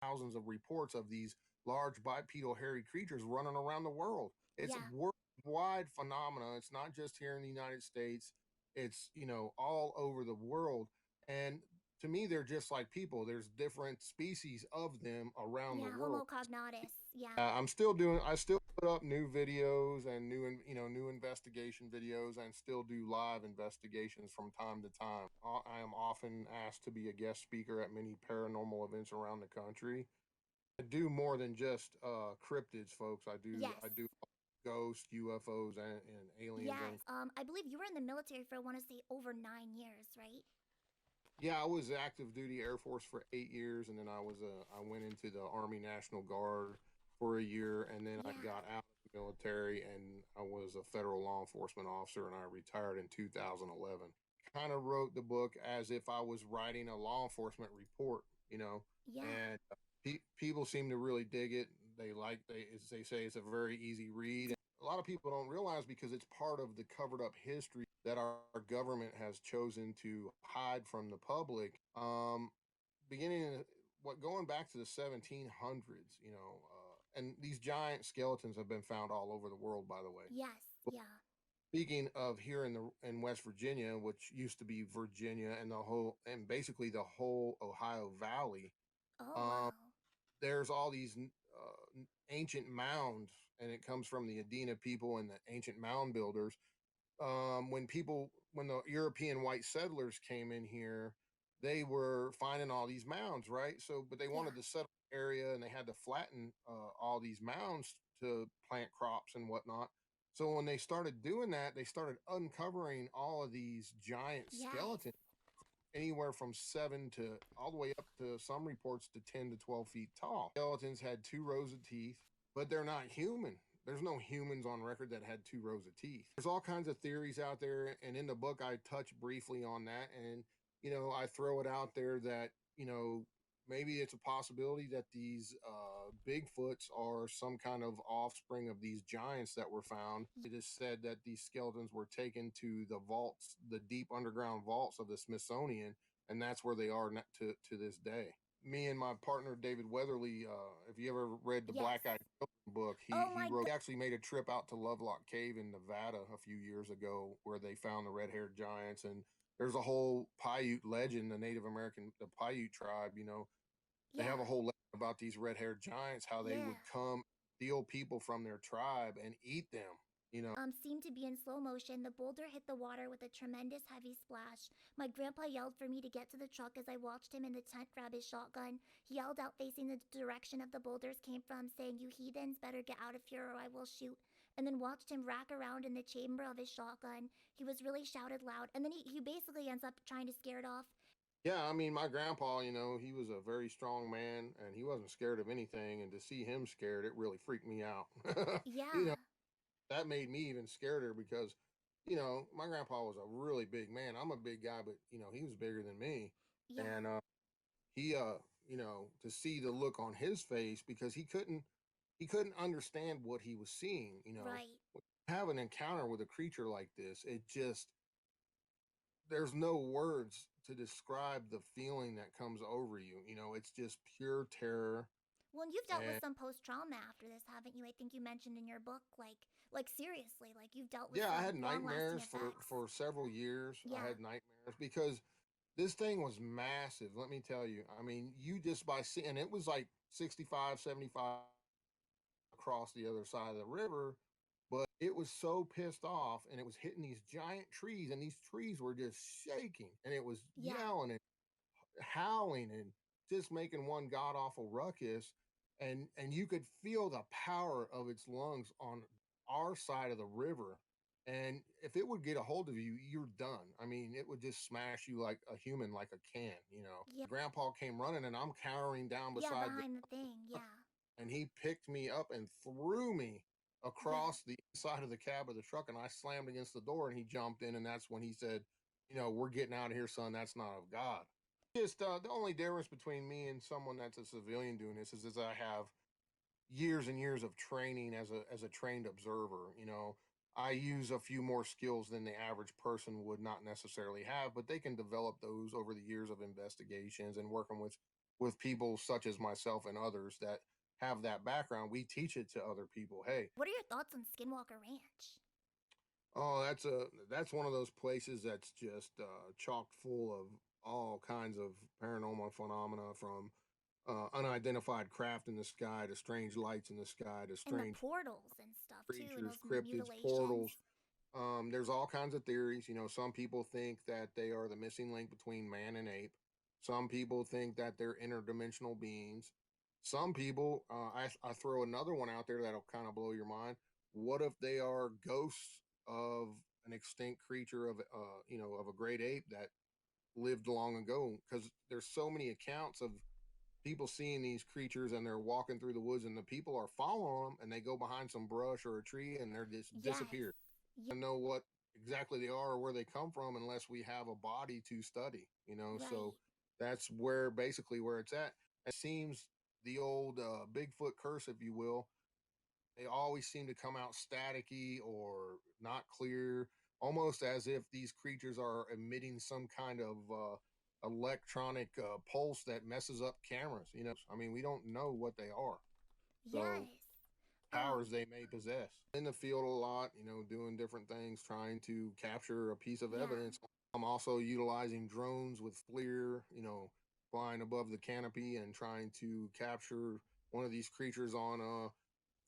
thousands of reports of these large bipedal hairy creatures running around the world. It's Yeah. worldwide phenomena. It's not just here in the United States. It's, all over the world. And to me, they're just like people. There's different species of them around the Yeah, world. Homo cognatus. Yeah. I still put up new videos and new investigation videos, and still do live investigations from time to time. I am often asked to be a guest speaker at many paranormal events around the country. I do more than just cryptids, folks. Yes. I do ghosts, UFOs, and aliens. Yes. And I believe you were in the military for, I want to say, over 9 years, right? yeah, I was active duty Air Force for 8 years, and then I went into the Army National Guard for a year, and then I Yeah. got out of the military, and I was a federal law enforcement officer, and I retired in 2011. Kind of wrote the book as if I was writing a law enforcement report, Yeah. and people seem to really dig it. As they say, it's a very easy read. A lot of people don't realize, because it's part of the covered up history that our government has chosen to hide from the public. Beginning in, what going back to the 1700s, and these giant skeletons have been found all over the world, by the way. Yes. But Yeah. speaking of here in West Virginia, which used to be Virginia, and basically the whole Ohio Valley, Oh, um, wow. there's all these ancient mounds, and it comes from the Adena people and the ancient mound builders. When the European white settlers came in here, they were finding all these mounds, right? So, but they Yeah. wanted to settle the area, and they had to flatten all these mounds to plant crops and whatnot. So when they started doing that, they started uncovering all of these giant Yes. skeletons, anywhere from 7 to all the way up to, some reports, to 10 to 12 feet tall. Skeletons had 2 rows of teeth, but they're not human. There's no humans on record that had 2 rows of teeth. There's all kinds of theories out there, and in the book I touch briefly on that, and I throw it out there that maybe it's a possibility that these Bigfoots are some kind of offspring of these giants that were found. It is said that these skeletons were taken to the vaults, the deep underground vaults of the Smithsonian, and that's where they are to this day. Me and my partner David Weatherly, if you ever read the Yes. Black Eyed book, Oh he my wrote. He actually made a trip out to Lovelock Cave in Nevada a few years ago, where they found the red-haired giants, and there's a whole Paiute legend, the Native American, the Paiute tribe. They have Yeah. a whole legend about these red-haired giants, how they Yeah. would come, steal people from their tribe, and eat them. You know, Seemed to be in slow motion. The boulder hit the water with a tremendous heavy splash. My grandpa yelled for me to get to the truck as I watched him in the tent grab his shotgun. He yelled out facing the direction of the boulders came from, saying, "You heathens better get out of here or I will shoot." And then watched him rack around in the chamber of his shotgun. He was really shouted loud. And then he basically ends up trying to scare it off. yeah, I mean, my grandpa, he was a very strong man, and he wasn't scared of anything. And to see him scared, it really freaked me out. you know, Yeah. that made me even scareder, because, my grandpa was a really big man. I'm a big guy, but he was bigger than me, Yeah. and he, to see the look on his face, because he couldn't understand what he was seeing. Right. When you have an encounter with a creature like this, it just there's no words to describe the feeling that comes over you. It's just pure terror. Well, and you've dealt with And some post trauma after this, haven't you? I think you mentioned in your book, like seriously, like you've dealt with yeah, I some had long lasting nightmares for effects. several years. I Yeah. had nightmares because this thing was massive. Let me tell you. I mean, you just by seeing it was like 65, 75 across the other side of the river, but it was so pissed off, and it was hitting these giant trees, and these trees were just shaking, and it was Yeah. yelling and howling and just making one god awful ruckus, and you could feel the power of its lungs on our side of the river. And if it would get a hold of you, you're done. I mean, it would just smash you like a human, like a can. Yeah. Grandpa came running, and I'm cowering down Yeah, beside the behind the thing. Yeah. and he picked me up and threw me Yeah. across the side of the cab of the truck, and I slammed against the door, and he jumped in, and that's when he said, "We're getting out of here, son. That's not of God." Just the only difference between me and someone that's a civilian doing this is I have years and years of training as a trained observer. I use a few more skills than the average person would not necessarily have, but they can develop those over the years of investigations and working with with people such as myself and others that have that background. We teach it to other people. Hey, What are your thoughts on Skinwalker Ranch? oh, that's one of those places that's just chock full of all kinds of paranormal phenomena, from unidentified craft in the sky to strange lights in the sky to And the strange portals and stuff too, and creatures, those cryptids, mutilations. portals. There's all kinds of theories. Some people think that they are the missing link between man and ape. Some people think that they're interdimensional beings. Some people, I throw another one out there that'll kind of blow your mind. What if they are ghosts of an extinct creature of a great ape that lived long ago? Because there's so many accounts of people seeing these creatures and they're walking through the woods and the people are following them and they go behind some brush or a tree and they're just Yes. disappeared. Yeah. Know what exactly they are or where they come from unless we have a body to study. Right. So that's where basically where it's at. It seems the old Bigfoot curse, if you will, they always seem to come out staticky or not clear, almost as if these creatures are emitting some kind of electronic pulse that messes up cameras. I mean, we don't know what they are. So Yes. powers they may possess. In the field a lot, doing different things, trying to capture a piece of Yeah. evidence. I'm also utilizing drones with FLIR, flying above the canopy and trying to capture one of these creatures on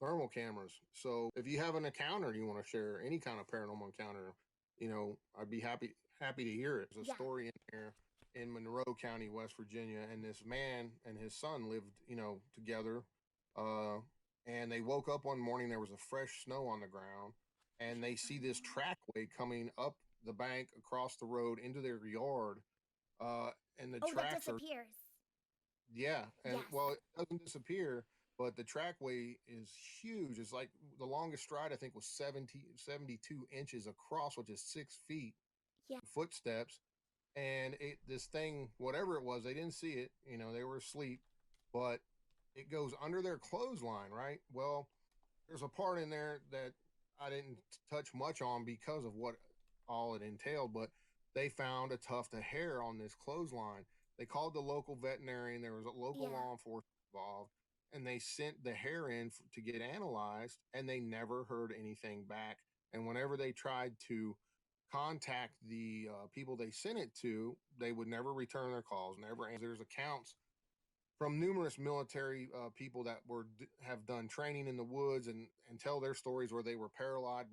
thermal cameras. So if you have an encounter you want to share, any kind of paranormal encounter, I'd be happy to hear it. There's a Yeah. story in there in Monroe County, West Virginia, and this man and his son lived, together. Uh, and they woke up one morning, there was a fresh snow on the ground, and they see this trackway coming up the bank across the road into their yard. Uh, and the Oh, that tracks are, disappears. yeah, and Yes. well, it doesn't disappear, but the trackway is huge. It's like the longest stride I think was 72 inches across, which is 6 feet. Yeah. Footsteps, and this thing, whatever it was, they didn't see it. They were asleep, but it goes under their clothesline, right? Well, there's a part in there that I didn't touch much on because of what all it entailed, but they found a tuft of hair on this clothesline. They called the local veterinarian. There was a local Yeah. law enforcement involved, and they sent the hair in to get analyzed, and they never heard anything back. And whenever they tried to contact the people they sent it to, they would never return their calls, never answer. There's accounts from numerous military people that have done training in the woods and tell their stories where they were paralleled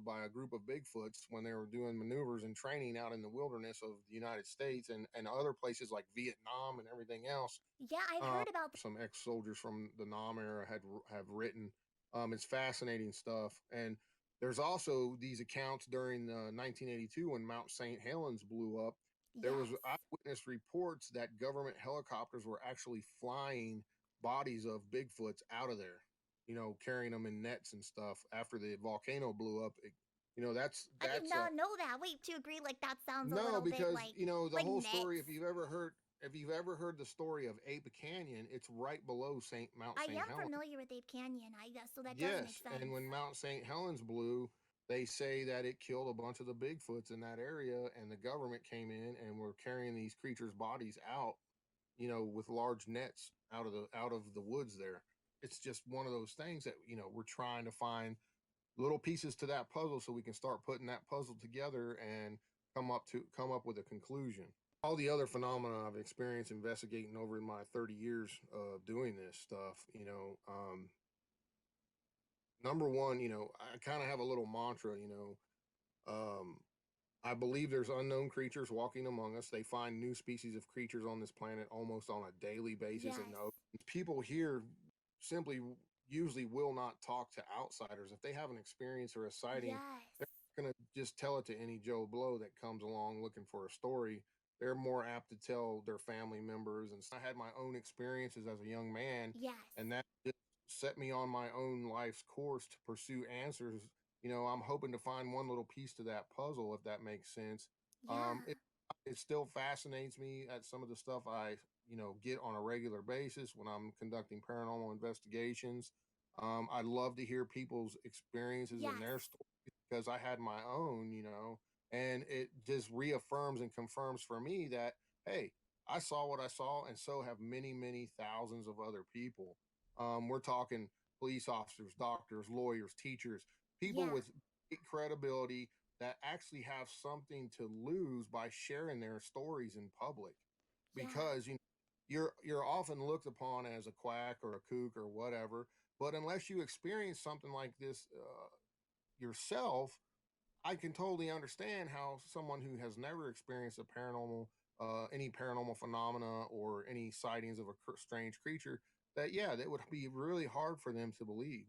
by a group of Bigfoots when they were doing maneuvers and training out in the wilderness of the United States and other places like Vietnam and everything else. Yeah, I've heard about. Some ex-soldiers from the Nam era have written. It's fascinating stuff, and there's also these accounts during 1982 when Mount St. Helens blew up. There was Yes. eyewitness reports that government helicopters were actually flying bodies of Bigfoots out of there, carrying them in nets and stuff after the volcano blew up. That's I did that's not know that. Wait, to agree, like that sounds a no, little bit because like the whole story. nets. If you've ever heard the story of Ape Canyon, it's right below Mount I St. am Helens. familiar with Ape Canyon. I guess so that does make Yes, and sense. when Mount St. Helens blew, they say that it killed a bunch of the Bigfoots in that area, and the government came in and were carrying these creatures' bodies out, with large nets out of the woods there. It's just one of those things that we're trying to find little pieces to that puzzle so we can start putting that puzzle together and come up with a conclusion. All the other phenomena I've experienced investigating over my 30 years of doing this stuff, number one, I kind of have a little mantra, um, I believe there's unknown creatures walking among us. They find new species of creatures on this planet almost on a daily basis. And Yes. people here simply usually will not talk to outsiders. If they have an experience or a sighting, Yes. going to just tell it to any Joe Blow that comes along looking for a story. They're more apt to tell their family members. And so I had my own experiences as a young man, Yes. and that just set me on my own life's course to pursue answers. I'm hoping to find one little piece to that puzzle, if that makes sense. Yeah. It still fascinates me at some of the stuff I, get on a regular basis when I'm conducting paranormal investigations. I'd love to hear people's experiences and Yes. their stories because I had my own, and it just reaffirms and confirms for me that, hey, I saw what I saw, and so have many, many thousands of other people. We're talking police officers, doctors, lawyers, teachers, people Yeah, with great credibility that actually have something to lose by sharing their stories in public, yeah, because you're often looked upon as a quack or a kook or whatever. But unless you experience something like this yourself, I can totally understand how someone who has never experienced a paranormal, any paranormal phenomena or any sightings of a strange creature, that yeah, that would be really hard for them to believe.